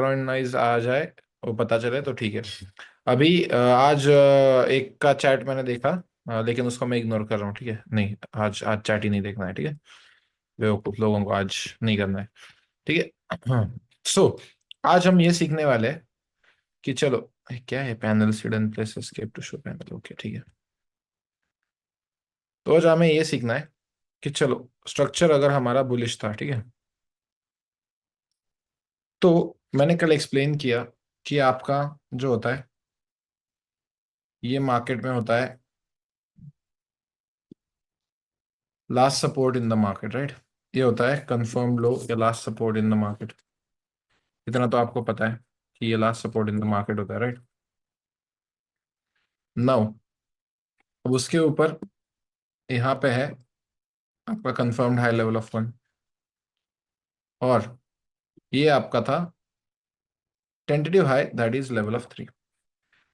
Background noise आ जाए वो पता चले तो ठीक है। अभी आज एक का चैट मैंने देखा, लेकिन उसको मैं इग्नोर कर रहा हूँ। ठीक है, नहीं आज आज चैट ही नहीं देखना है। ठीक है, बेवकूफ लोगों को आज नहीं करना है। ठीक है। हाँ। सो आज हम ये सीखने वाले हैं कि चलो, क्या है panel hidden place escape to show panel. Okay ठीक है। तो आज हमें ये सीखना है कि चलो, स्ट्रक्चर अगर हमारा बुलिश था, ठीक है, तो मैंने कल एक्सप्लेन किया कि आपका जो होता है ये मार्केट में होता है last support in the market, right. ये होता है कंफर्म लो या last support in the market. इतना तो आपको पता है कि ये last support in the market होता है, राइट। नाउ अब उसके ऊपर यहाँ पे है आपका confirmed high level of one, और ये आपका था tentative high that is level of three.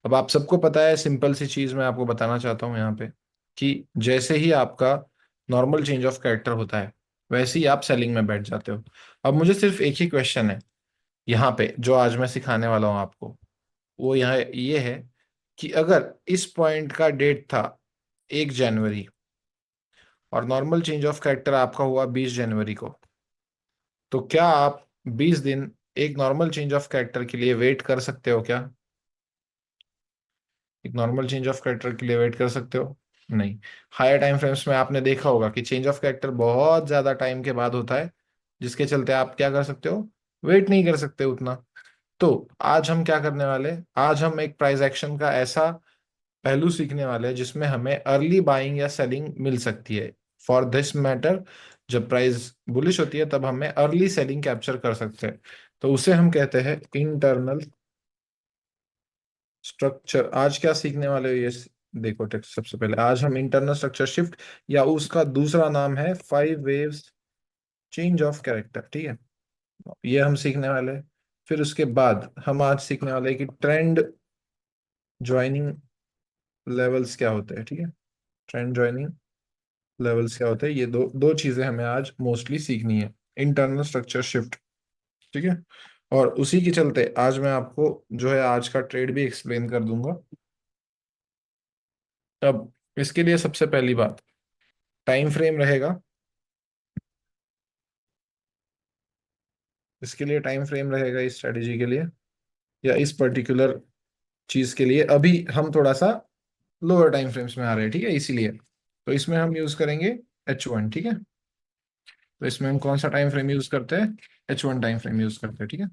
अब आप सबको पता है, सिंपल सी चीज मैं आपको बताना चाहता हूँ यहाँ पे कि जैसे ही आपका नॉर्मल चेंज ऑफ कैरेक्टर होता है वैसे ही आप सेलिंग में बैठ जाते हो। अब मुझे सिर्फ एक ही क्वेश्चन है यहाँ पे जो आज मैं सिखाने वाला हूँ आपको, वो यहाँ ये है कि अगर इस पॉइंट का डेट था 1 जनवरी और नॉर्मल चेंज ऑफ कैरेक्टर आपका हुआ 20 जनवरी को, तो क्या आप 20 दिन एक नॉर्मल चेंज ऑफ कैरेक्टर के लिए वेट कर सकते हो क्या? एक नॉर्मल चेंज ऑफ कैरेक्टर के लिए वेट कर सकते हो? नहीं। हायर टाइम फ्रेम्स में आपने देखा होगा कि चेंज ऑफ कैरेक्टर बहुत ज्यादा टाइम के बाद होता है, जिसके चलते आप क्या कर सकते हो, वेट नहीं कर सकते उतना। तो आज हम क्या करने वाले हैं, आज हम एक प्राइस एक्शन का ऐसा पहलू सीखने वाले हैं जिसमें हमें अर्ली बाइंग या सेलिंग मिल सकती है। फॉर दिस मैटर, जब प्राइस बुलिश होती है तब हमें अर्ली सेलिंग कैप्चर कर सकते हैं। तो उसे हम कहते हैं इंटरनल स्ट्रक्चर। आज क्या सीखने वाले हो ये देखो टेक्स्ट। सबसे पहले आज हम इंटरनल स्ट्रक्चर शिफ्ट, या उसका दूसरा नाम है 5 वेव्स चेंज ऑफ कैरेक्टर, ठीक है, ये हम सीखने वाले हैं। फिर उसके बाद हम आज सीखने वाले हैं कि ट्रेंड ज्वाइनिंग लेवल्स क्या होते हैं, ठीक है। ट्रेंड ज्वाइनिंग लेवल्स क्या होते हैं, ये दो दो चीजें हमें आज मोस्टली सीखनी है। इंटरनल स्ट्रक्चर शिफ्ट, ठीक है। और उसी के चलते आज मैं आपको जो है आज का ट्रेड भी एक्सप्लेन कर दूंगा। अब इसके लिए सबसे पहली बात, टाइम फ्रेम रहेगा। इसके लिए टाइम फ्रेम रहेगा इस स्ट्रेटेजी के लिए, या इस पर्टिकुलर चीज के लिए। अभी हम थोड़ा सा लोअर टाइम फ्रेम्स में आ रहे हैं, ठीक है, इसीलिए तो इसमें हम यूज करेंगे H1, ठीक है। तो इसमें हम कौन सा टाइम फ्रेम यूज करते हैं, H1 टाइम फ्रेम यूज करते हैं, ठीक है।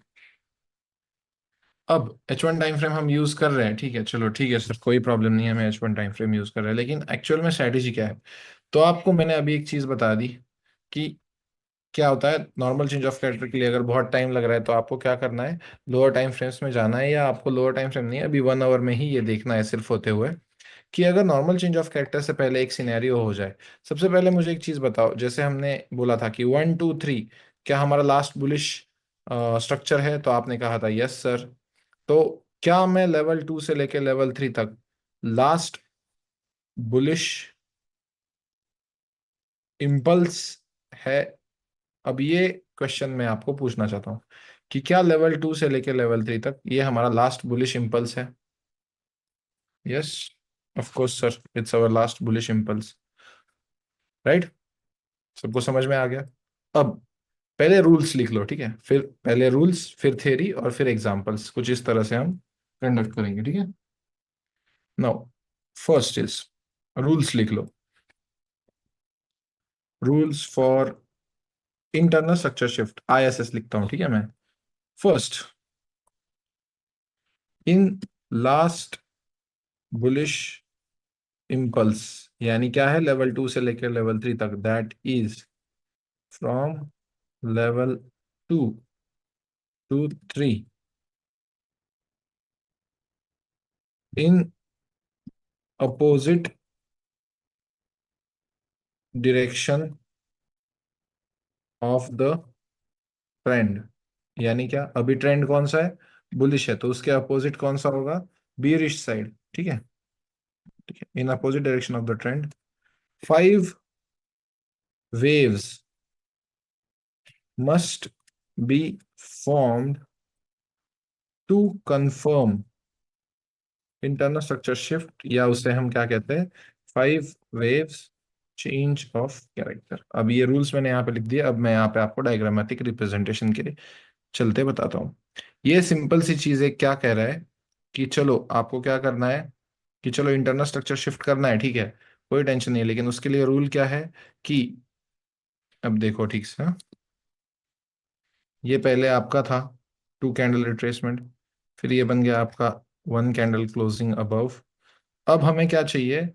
अब H1 टाइम फ्रेम हम यूज कर रहे हैं, ठीक है, चलो ठीक है सर, कोई प्रॉब्लम नहीं है, हमें H1 टाइम फ्रेम यूज कर रहे हैं, लेकिन एक्चुअल में स्ट्रेटेजी क्या है। तो आपको मैंने अभी एक चीज बता दी कि क्या होता है नॉर्मल चेंज ऑफ कैरेक्टर के लिए अगर बहुत टाइम लग रहा है तो आपको क्या करना है, लोअर टाइम फ्रेम्स में जाना है, या आपको लोअर टाइम फ्रेम नहीं है, अभी 1 आवर में ही ये देखना है सिर्फ होते हुए कि अगर नॉर्मल चेंज ऑफ कैरेक्टर से पहले एक सिनेरियो हो जाए। सबसे पहले मुझे एक चीज बताओ, जैसे हमने बोला था कि 1 2 3 क्या हमारा लास्ट बुलिश स्ट्रक्चर है, तो आपने कहा था यस सर। तो क्या मैं लेवल 2 से लेके लेवल 3 तक लास्ट बुलिश इम्पल्स है? अब ये क्वेश्चन मैं आपको पूछना चाहता हूँ कि क्या लेवल 2 से लेके लेवल 3 तक ये हमारा लास्ट बुलिश इम्पल्स है? Yes, of course sir, it's our last bullish impulse, right. सबको समझ में आ गया? अब पहले रूल्स लिख लो, ठीक है, फिर पहले रूल्स फिर थ्योरी और फिर एग्जांपल्स, कुछ इस तरह से हम कंडक्ट करेंगे, ठीक है। नाउ फर्स्ट इज, रूल्स लिख लो, rules for internal structure shift, ISS लिखता हूं, ठीक है मैं। First, in last bullish impulse, यानी क्या है, लेवल 2 से लेकर लेवल 3 तक, that is from level 2 to 3 in opposite direction of the trend. यानी क्या, अभी ट्रेंड कौन सा है, बुलिश है, तो उसके अपोजिट कौन सा होगा, बियरिश साइड, ठीक है। ठीक है, in opposite direction of the trend 5 waves must be formed to confirm internal structure shift, या उसे हम क्या कहते हैं, 5 वेव्स चेंज ऑफ कैरेक्टर। अब ये रूल्स मैंने यहाँ पे लिख दिए। अब मैं यहाँ पे आपको डायग्रामेटिक रिप्रेजेंटेशन के लिए चलते बताता हूँ। ये सिंपल सी चीज है, क्या कह रहा है कि चलो आपको क्या करना है, कि चलो इंटरनल स्ट्रक्चर शिफ्ट करना है, ठीक है, कोई टेंशन नहीं है, लेकिन उसके लिए रूल क्या है कि, अब देखो ठीक से, हाँ? ये पहले आपका था 2 कैंडल रिट्रेसमेंट, फिर ये बन गया आपका 1 कैंडल क्लोजिंग अबव। अब हमें क्या चाहिए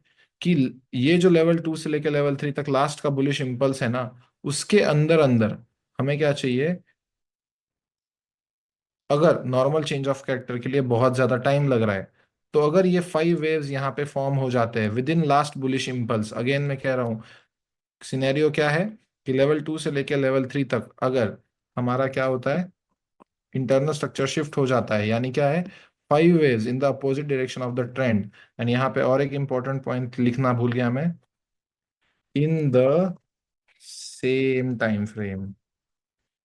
कि ये जो लेवल 2 से लेकर लेवल 3 तक लास्ट का बुलिश इंपल्स है ना, उसके अंदर अंदर हमें क्या चाहिए, अगर नॉर्मल चेंज ऑफ कैरेक्टर के लिए बहुत ज्यादा टाइम लग रहा है, तो अगर ये 5 वेव्स यहाँ पे फॉर्म हो जाते हैं with in last bullish impulse, again मैं कह रहा हूँ, सिनेरियो क्या है कि लेवल 2 से लेकर लेवल 3 तक अगर हमारा क्या होता है, इंटरनल स्ट्रक्चर शिफ्ट हो जाता है, यानी क्या है, 5 waves in the opposite direction of the trend. And यहाँ पे और एक इंपॉर्टेंट पॉइंट लिखना भूल गया मैं, in the same time frame.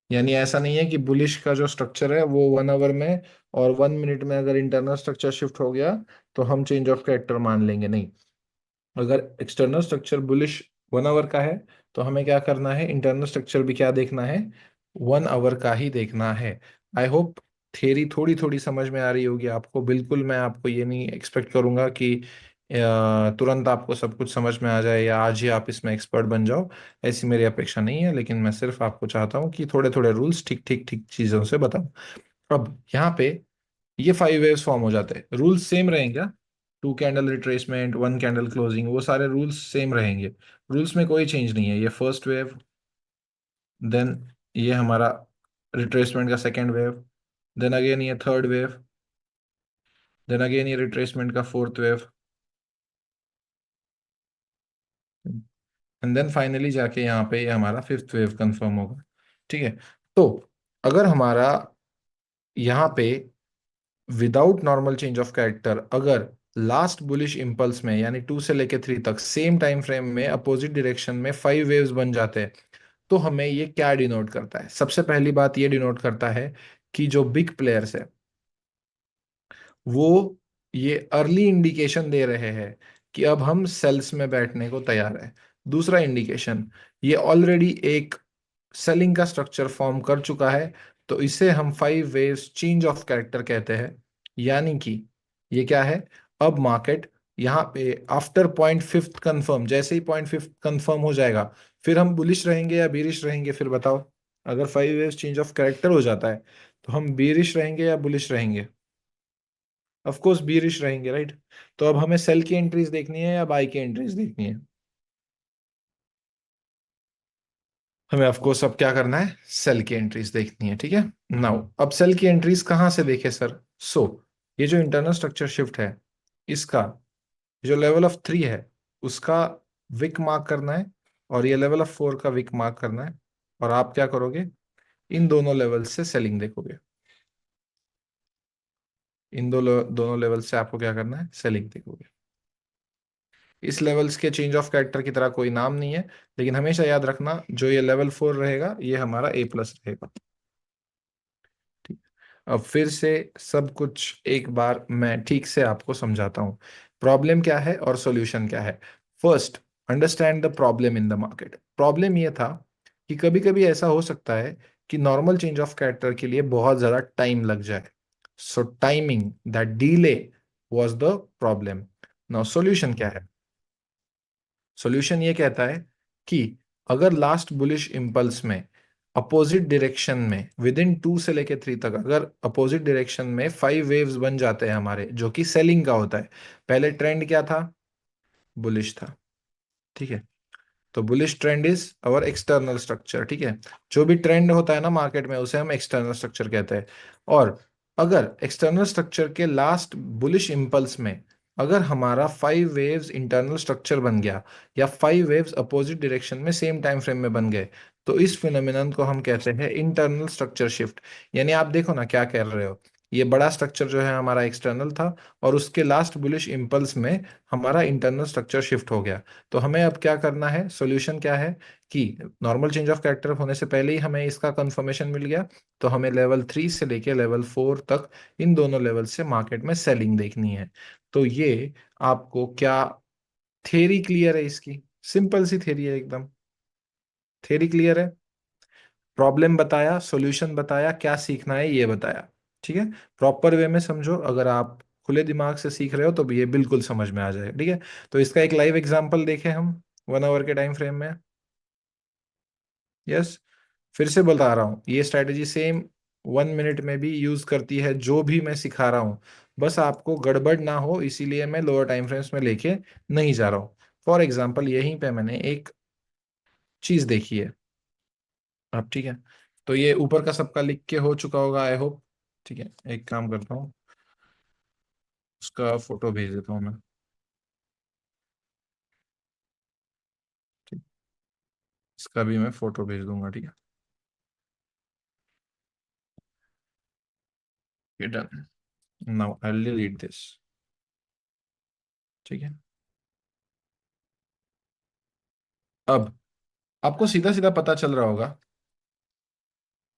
यानी ऐसा नहीं है कि बुलिश का जो स्ट्रक्चर है वो 1 आवर में और 1 मिनट में अगर इंटरनल स्ट्रक्चर शिफ्ट हो गया तो हम चेंज ऑफ कैरेक्टर मान लेंगे, नहीं। अगर एक्सटर्नल स्ट्रक्चर बुलिश 1 आवर का है तो हमें क्या करना है, इंटरनल स्ट्रक्चर भी क्या देखना है, 1 आवर का ही देखना है। आई होप थियरी थोड़ी थोड़ी समझ में आ रही होगी आपको। बिल्कुल मैं आपको ये नहीं एक्सपेक्ट करूंगा कि तुरंत आपको सब कुछ समझ में आ जाए या आज ही आप इसमें एक्सपर्ट बन जाओ, ऐसी मेरी अपेक्षा नहीं है। लेकिन मैं सिर्फ आपको चाहता हूँ कि थोड़े थोड़े रूल्स ठीक ठीक ठीक चीजों से बताऊं। अब यहाँ पे ये 5 वेव्स फॉर्म हो जाते हैं, रूल्स सेम रहेंगे क्या, 2 कैंडल रिट्रेसमेंट, 1 कैंडल क्लोजिंग, वो सारे रूल्स सेम रहेंगे। रूल्स में कोई चेंज नहीं है। ये फर्स्ट वेव, देन ये हमारा रिट्रेसमेंट का सेकेंड वेव, देन अगेन ये थर्ड वेव, देन अगेन ये रिट्रेसमेंट का fourth wave, and then finally जाके यहाँ पे ये हमारा फिफ्थ वेव कंफर्म होगा। ठीक है। तो अगर हमारा यहाँ पे without normal change of character अगर लास्ट बुलिश इंपल्स में यानी 2 से लेके 3 तक सेम टाइम फ्रेम में अपोजिट डायरेक्शन में 5 वेव्स बन जाते हैं, तो हमें ये क्या डिनोट करता है, सबसे पहली बात ये डिनोट करता है कि जो बिग प्लेयर्स है वो ये अर्ली इंडिकेशन दे रहे हैं कि अब हम सेल्स में बैठने को तैयार है। दूसरा इंडिकेशन, ये ऑलरेडी एक सेलिंग का स्ट्रक्चर फॉर्म कर चुका है, तो इसे हम 5 वेव्स चेंज ऑफ कैरेक्टर कहते हैं। यानी कि ये क्या है, अब मार्केट यहाँ पे आफ्टर पॉइंट 5 कंफर्म, जैसे ही पॉइंट 5 कंफर्म हो जाएगा, फिर हम बुलिश रहेंगे या बीरिश रहेंगे, फिर बताओ। अगर 5 वेव्स चेंज ऑफ कैरेक्टर हो जाता है तो हम बीरिश रहेंगे या बुलिश रहेंगे, ऑफ कोर्स बीरिश रहेंगे, राइट। तो अब हमें सेल की एंट्रीज देखनी है या बाई की एंट्रीज देखनी है, हमें ऑफ कोर्स अब क्या करना है, सेल की एंट्रीज देखनी है, ठीक है। नाउ अब सेल की एंट्रीज कहाँ से देखे सर, सो ये जो इंटरनल स्ट्रक्चर शिफ्ट है, इसका जो लेवल ऑफ 3 है उसका विक मार्क करना है, और ये लेवल ऑफ 4 का विक मार्क करना है। और आप क्या करोगे, इन दोनों लेवल से सेलिंग देखोगे, इन दोनों लेवल से आपको क्या करना है, सेलिंग देखोगे। इस लेवल्स के चेंज ऑफ कैरेक्टर की तरह कोई नाम नहीं है, लेकिन हमेशा याद रखना जो ये लेवल 4 रहेगा ये हमारा A+ रहेगा। ठीक। अब फिर से सब कुछ एक बार मैं ठीक से आपको समझाता हूँ, प्रॉब्लम क्या है और सॉल्यूशन क्या है। First, understand the problem in the market. Problem ये था कि कभी कभी ऐसा हो सकता है कि नॉर्मल चेंज ऑफ कैरेक्टर के लिए बहुत ज्यादा टाइम लग जाए। So timing, that delay was the problem. Now solution क्या है, सॉल्यूशन ये कहता है कि अगर लास्ट बुलिश इंपल्स में अपोजिट डायरेक्शन में विद इन 2 से लेके 3 तक अगर अपोजिट डायरेक्शन में 5 वेव्स बन जाते हैं हमारे, जो कि सेलिंग का होता है, पहले ट्रेंड क्या था, बुलिश था, ठीक है। तो bullish trend is our external structure, ठीक है। जो भी ट्रेंड होता है ना मार्केट में उसे हम एक्सटर्नल स्ट्रक्चर कहते हैं। और अगर एक्सटर्नल स्ट्रक्चर के लास्ट बुलिश इंपल्स में अगर हमारा 5 वेव्स इंटरनल स्ट्रक्चर बन गया या 5 वेव्स अपोजिट डायरेक्शन में सेम टाइम फ्रेम में बन गए, तो इस फिनोमिनन को हम कहते हैं इंटरनल स्ट्रक्चर शिफ्ट। यानी आप देखो ना क्या कह रहे हो, ये बड़ा स्ट्रक्चर जो है हमारा एक्सटर्नल था, और उसके लास्ट बुलिश इम्पल्स में हमारा इंटरनल स्ट्रक्चर शिफ्ट हो गया। तो हमें अब क्या करना है, सॉल्यूशन क्या है कि नॉर्मल चेंज ऑफ कैरेक्टर होने से पहले ही हमें इसका कंफर्मेशन मिल गया, तो हमें लेवल 3 से लेके लेवल 4 तक इन दोनों लेवल से मार्केट में सेलिंग देखनी है। तो ये आपको क्या थ्योरी क्लियर है इसकी? सिंपल सी थ्योरी है एकदम। थ्योरी क्लियर है, प्रॉब्लम बताया, सॉल्यूशन बताया, क्या सीखना है ये बताया। ठीक है, प्रॉपर वे में समझो। अगर आप खुले दिमाग से सीख रहे हो तो भी ये बिल्कुल समझ में आ जाएगा। ठीक है, तो इसका एक लाइव एग्जांपल देखें हम 1 आवर के टाइम फ्रेम में। यस, फिर से बता रहा हूँ, ये स्ट्रैटेजी सेम 1 मिनट में भी यूज करती है जो भी मैं सिखा रहा हूँ। बस आपको गड़बड़ ना हो इसीलिए मैं लोअर टाइम फ्रेम्स में लेके नहीं जा रहा हूँ। फॉर एग्जाम्पल यहीं पे मैंने एक चीज देखी है। अब ठीक है, तो ये ऊपर का सबका लिख के हो चुका होगा आई होप। ठीक है, एक काम करता हूँ, उसका फोटो भेज देता हूँ मैं। ठीक, इसका भी मैं फोटो भेज दूंगा। ठीक है, ये done. Now I will read this. ठीक है, अब आपको सीधा सीधा पता चल रहा होगा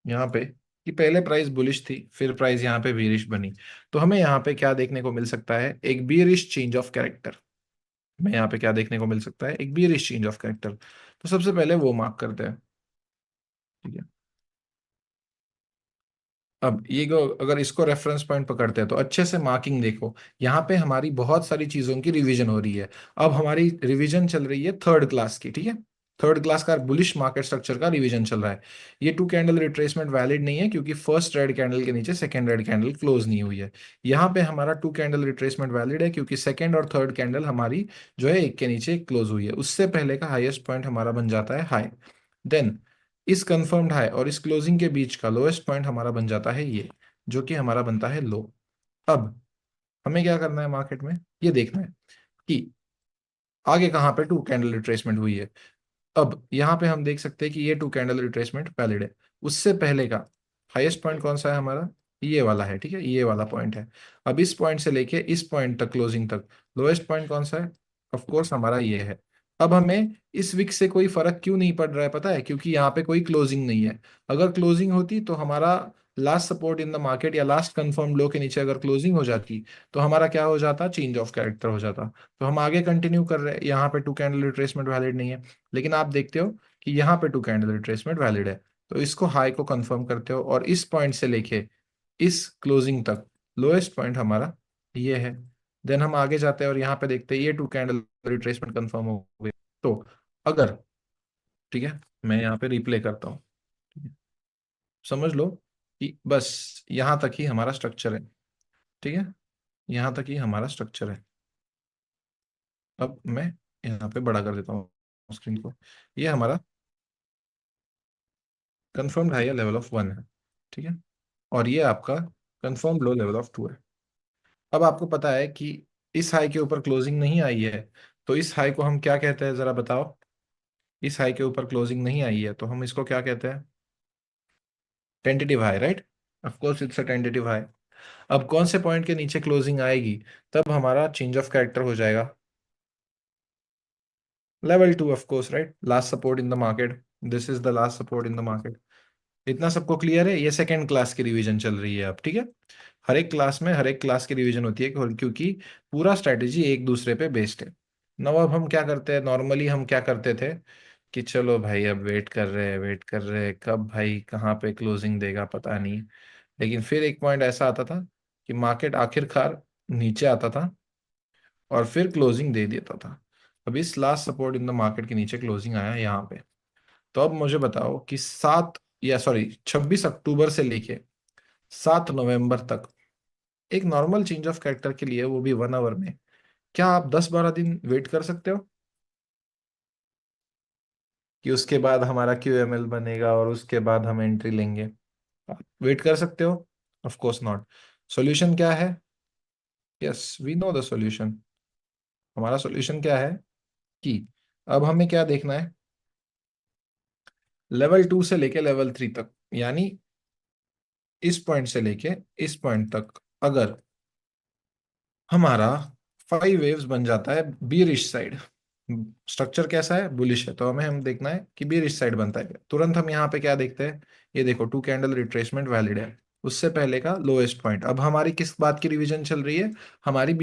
यहाँ पे कि पहले प्राइस बुलिश थी, फिर प्राइस यहाँ पे बीरिश बनी। तो हमें यहाँ पे क्या देखने को मिल सकता है, एक बीरिश चेंज ऑफ कैरेक्टर। हमें यहाँ पे क्या देखने को मिल सकता है, एक बीरिश चेंज ऑफ कैरेक्टर। तो सबसे पहले वो मार्क करते हैं। ठीक है, अब अगर इसको रेफरेंस पॉइंट पकड़ते हैं तो अच्छे से मार्किंग देखो। यहाँ पे हमारी बहुत सारी चीजों की रिवीजन हो रही है। अब हमारी रिवीजन चल रही है थर्ड क्लास की। ठीक है, थर्ड क्लास का बुलिश मार्केट स्ट्रक्चर का रिवीजन चल रहा है। ये टू कैंडल रिट्रेसमेंट वैलिड नहीं है क्योंकि फर्स्ट रेड कैंडल के नीचे सेकंड रेड कैंडल क्लोज नहीं हुई है। यहाँ पे हमारा टू कैंडल रिट्रेसमेंट वैलिड है क्योंकि सेकंड और थर्ड कैंडल हमारी जो है एक के नीचे क्लोज हुई है। उससे पहले का हाईएस्ट पॉइंट हमारा बन जाता है हाई। देन इस कंफर्म्ड हाई और इस क्लोजिंग के बीच का लोएस्ट पॉइंट हमारा बन जाता है ये, जो कि हमारा बनता है लो। अब हमें क्या करना है मार्केट में, ये देखना है कि आगे कहाँ पे टू कैंडल रिट्रेसमेंट हुई है। अब यहाँ पे हम देख सकते हैं कि ये टू कैंडल रिट्रेसमेंट वैलिड है। उससे पहले का हाईएस्ट पॉइंट कौन सा है हमारा, ये वाला है। ठीक है, ये वाला पॉइंट है। अब इस पॉइंट से लेके इस पॉइंट तक क्लोजिंग तक लोएस्ट पॉइंट कौन सा है, ऑफ कोर्स हमारा ये है। अब हमें इस विक से कोई फर्क क्यों नहीं पड़ रहा है पता है, क्योंकि यहाँ पे कोई क्लोजिंग नहीं है। अगर क्लोजिंग होती तो हमारा last support in the market या लास्ट कंफर्म लो के नीचे अगर क्लोजिंग हो जाती तो हमारा क्या हो जाता, चेंज ऑफ कैरेक्टर हो जाता। तो हम आगे कंटिन्यू कर रहे हैं, यहाँ पे टू कैंडल रिट्रेसमेंट वैलिड नहीं है, लेकिन आप देखते हो कि यहाँ पे टू कैंडल रिट्रेसमेंट वैलिड है। तो इसको हाई को कंफर्म करते हो और इस पॉइंट से लेके इस क्लोजिंग तक लोएस्ट पॉइंट हमारा ये है। देन हम आगे जाते हैं और यहाँ पे देखते हैं ये टू कैंडल रिट्रेसमेंट कंफर्म हो गई। तो अगर, ठीक है, मैं यहाँ पे रिप्ले करता हूँ। ठीक है, समझ लो कि बस यहाँ तक ही हमारा स्ट्रक्चर है। ठीक है, यहाँ तक ही हमारा स्ट्रक्चर है। अब मैं यहाँ पे बड़ा कर देता हूँ स्क्रीन को। ये हमारा कंफर्म्ड हाई लेवल ऑफ 1 है। ठीक है, और ये आपका कंफर्म लो लेवल ऑफ 2 है। अब आपको पता है कि इस हाई के ऊपर क्लोजिंग नहीं आई है, तो इस हाई को हम क्या कहते हैं जरा बताओ। इस हाई के ऊपर क्लोजिंग नहीं आई है तो हम इसको क्या कहते हैं, tentative high, right. Of course it's a tentative high. अब कौन से पॉइंट के नीचे क्लोजिंग आएगी, तब हमारा चेंज ऑफ कैरेक्टर हो जाएगा, level 2 of course, right, last support in the market. This is the last support in the market. इतना सबको क्लियर है, ये सेकंड क्लास की रिवीजन चल रही है अब। ठीक है, हर एक क्लास में हर एक क्लास की रिवीजन होती है क्योंकि पूरा स्ट्रेटेजी एक दूसरे पे बेस्ड है। नौ अब हम क्या करते हैं, नॉर्मली हम क्या करते थे कि चलो भाई अब वेट कर रहे हैं कब भाई कहाँ पे क्लोजिंग देगा पता नहीं। लेकिन फिर एक पॉइंट ऐसा आता था कि मार्केट आखिरकार नीचे आता था और फिर क्लोजिंग दे देता था। अब इस last support in the market के नीचे क्लोजिंग आया यहाँ पे। तो अब मुझे बताओ कि 26 अक्टूबर से लेके 7 नवंबर तक एक नॉर्मल चेंज ऑफ कैरेक्टर के लिए, वो भी 1 आवर में, क्या आप 10-12 दिन वेट कर सकते हो कि उसके बाद हमारा QML बनेगा और उसके बाद हम एंट्री लेंगे? आप वेट कर सकते हो? Of course not. सॉल्यूशन क्या है? Yes, we know the solution. हमारा सॉल्यूशन क्या है कि अब हमें क्या देखना है, लेवल 2 से लेके लेवल 3 तक, यानी इस पॉइंट से लेके इस पॉइंट तक अगर हमारा 5 वेव्स बन जाता है बीरिश साइड, स्ट्रक्चर कैसा है, बुलिश है, तो हमें हम देखना है कि बीरिश साइड बनता है क्या। तुरंत हम यहाँ पे क्या देखते हैं, ये देखो 2 कैंडल रिट्रेसमेंट वैलिड है, उससे पहले का लोएस्ट पॉइंट। अब हमारी किस बात की रिवीजन चल रही है, हमारी